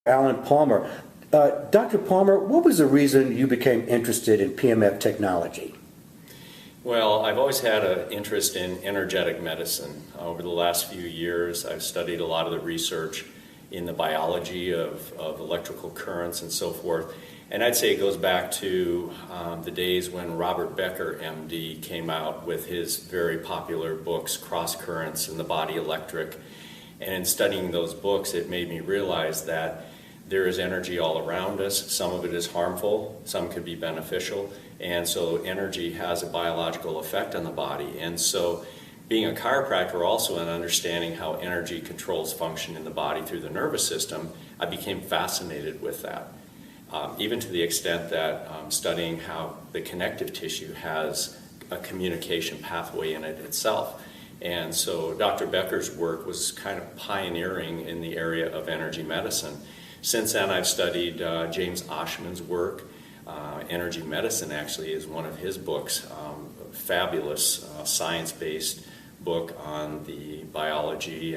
Alan Palmer. Dr. Palmer, what was the reason you became interested in PMF technology? Well, I've always had an interest in energetic medicine. Over the last few years, I've studied a lot of the research in the biology of electrical currents and so forth. And I'd say it goes back to the days when Robert Becker, MD, came out with his very popular books, Cross Currents and the Body Electric. And in studying those books, it made me realize that there is energy all around us. Some of it is harmful, some could be beneficial, and so energy has a biological effect on the body. And so being a chiropractor also and understanding how energy controls function in the body through the nervous system, I became fascinated with that. Even to the extent that studying how the connective tissue has a communication pathway in it itself. And so Dr. Becker's work was kind of pioneering in the area of energy medicine. Since then, I've studied James Oshman's work. Energy Medicine actually is one of his books, a fabulous science-based book on the biology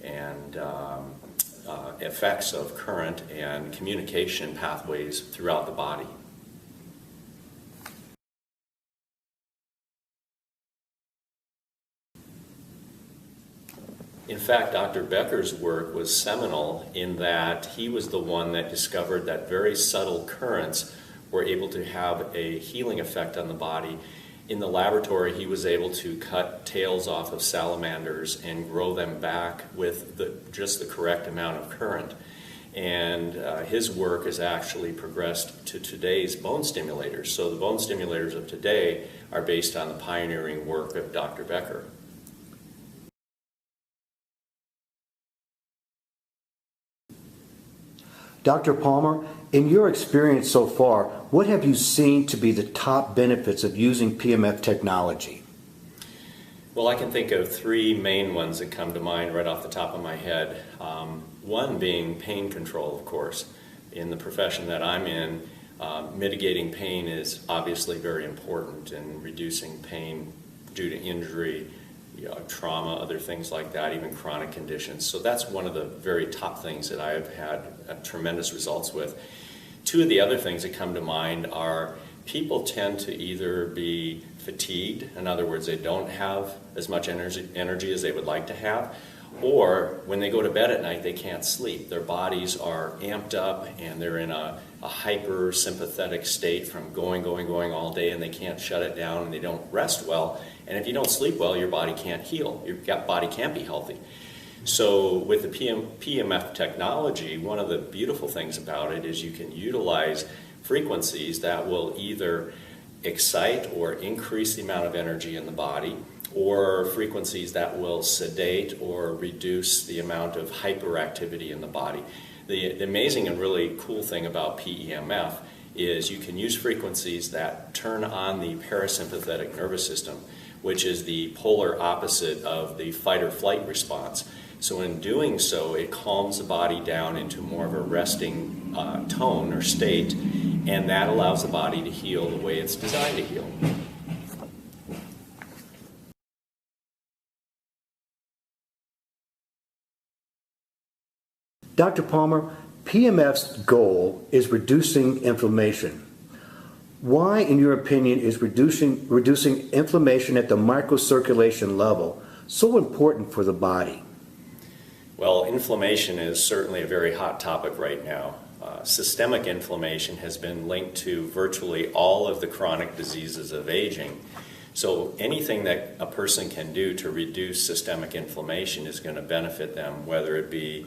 and effects of current and communication pathways throughout the body. In fact, Dr. Becker's work was seminal in that he was the one that discovered that very subtle currents were able to have a healing effect on the body. In the laboratory, he was able to cut tails off of salamanders and grow them back with just the correct amount of current. And his work has actually progressed to today's bone stimulators. So the bone stimulators of today are based on the pioneering work of Dr. Becker. Dr. Palmer, in your experience so far, what have you seen to be the top benefits of using PMF technology? Well, I can think of three main ones that come to mind right off the top of my head. One being pain control, of course. In the profession that I'm in, mitigating pain is obviously very important in reducing pain due to injury, trauma, other things like that, even chronic conditions. So that's one of the very top things that I have had tremendous results with. Two of the other things that come to mind are people tend to either be fatigued, in other words, they don't have as much energy as they would like to have, or when they go to bed at night, they can't sleep. Their bodies are amped up and they're in a hyper-sympathetic state from going all day, and they can't shut it down and they don't rest well. And if you don't sleep well, your body can't heal. Your body can't be healthy. So with the PMF technology, one of the beautiful things about it is you can utilize frequencies that will either excite or increase the amount of energy in the body, or frequencies that will sedate or reduce the amount of hyperactivity in the body. The amazing and really cool thing about PEMF is you can use frequencies that turn on the parasympathetic nervous system, which is the polar opposite of the fight or flight response. So in doing so, it calms the body down into more of a resting tone or state, and that allows the body to heal the way it's designed to heal. Dr. Palmer, PMF's goal is reducing inflammation. Why, in your opinion, is reducing inflammation at the microcirculation level so important for the body? Well, inflammation is certainly a very hot topic right now. Systemic inflammation has been linked to virtually all of the chronic diseases of aging. So anything that a person can do to reduce systemic inflammation is going to benefit them, whether it be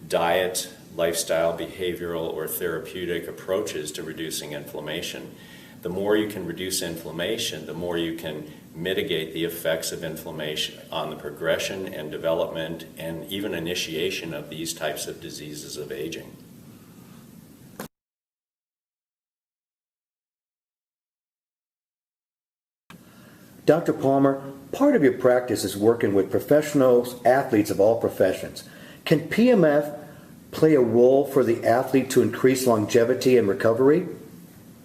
diet, lifestyle, behavioral, or therapeutic approaches to reducing inflammation. The more you can reduce inflammation, the more you can mitigate the effects of inflammation on the progression and development and even initiation of these types of diseases of aging. Dr. Palmer, part of your practice is working with professionals, athletes of all professions. Can PMF play a role for the athlete to increase longevity and recovery?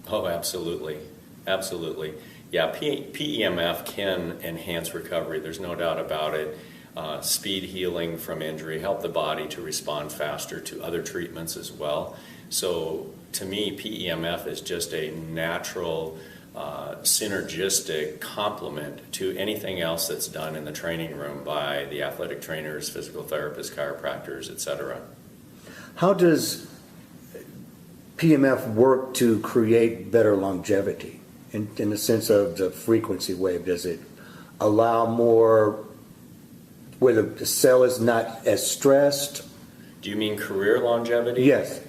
Oh, absolutely. Absolutely. Yeah, PEMF can enhance recovery. There's no doubt about it. speed healing from injury, help the body to respond faster to other treatments as well. So to me, PEMF is just a natural, synergistic complement to anything else that's done in the training room by the athletic trainers, physical therapists, chiropractors, etc. How does PMF work to create better longevity in the sense of the frequency wave? Does it allow more where the cell is not as stressed? Do you mean career longevity? Yes.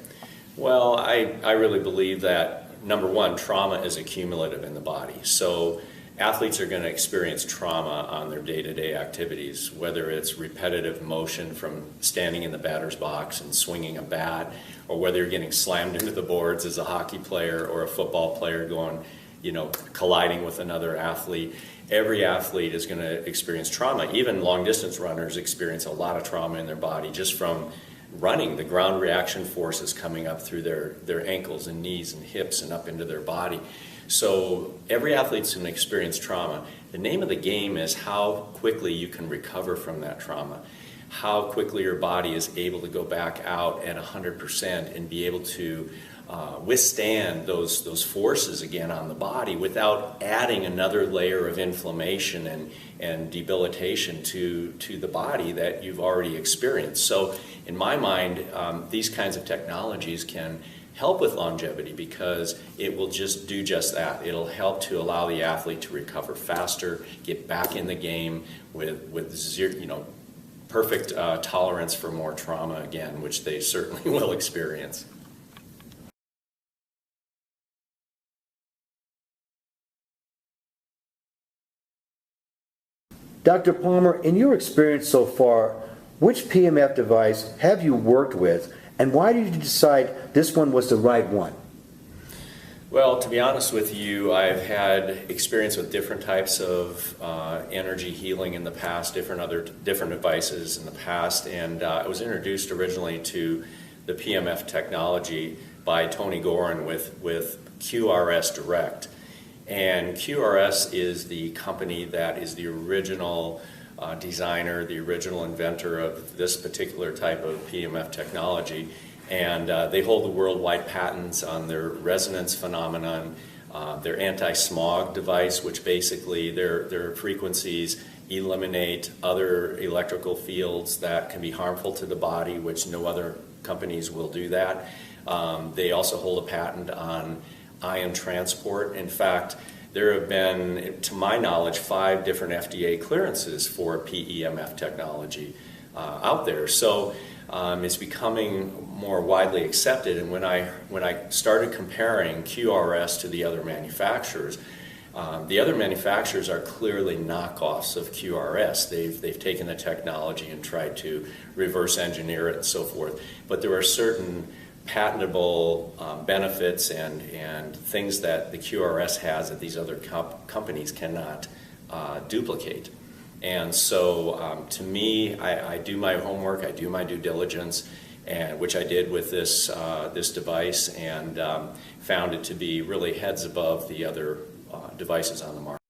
Well, I really believe that, number one, trauma is accumulative in the body. So athletes are going to experience trauma on their day-to-day activities, whether it's repetitive motion from standing in the batter's box and swinging a bat, or whether you're getting slammed into the boards as a hockey player or a football player going, colliding with another athlete. Every athlete is going to experience trauma. Even long-distance runners experience a lot of trauma in their body just from running. The ground reaction forces coming up through their ankles and knees and hips and up into their body. So every athlete's going to experience trauma. The name of the game is how quickly you can recover from that trauma, how quickly your body is able to go back out at 100% and be able to withstand those forces again on the body without adding another layer of inflammation and debilitation to the body that you've already experienced. So in my mind, these kinds of technologies can help with longevity because it will just do just that. It'll help to allow the athlete to recover faster, get back in the game with zero, perfect tolerance for more trauma again, which they certainly will experience. Dr. Palmer, in your experience so far, which PMF device have you worked with, and why did you decide this one was the right one? Well, to be honest with you, I've had experience with different types of energy healing in the past, different devices in the past, and I was introduced originally to the PMF technology by Tony Gorin with QRS Direct. And QRS is the company that is the original designer, the original inventor of this particular type of PMF technology. And they hold the worldwide patents on their resonance phenomenon, their anti-smog device, which basically their frequencies eliminate other electrical fields that can be harmful to the body, which no other companies will do that. They also hold a patent on ion transport. In fact, there have been, to my knowledge, 5 different FDA clearances for PEMF technology out there. So it's becoming more widely accepted. And when I started comparing QRS to the other manufacturers are clearly knockoffs of QRS. They've taken the technology and tried to reverse engineer it and so forth. But there are certain patentable benefits and things that the QRS has that these other companies cannot duplicate. And so to me, I do my homework, I do my due diligence, and which I did with this device, and found it to be really heads above the other devices on the market.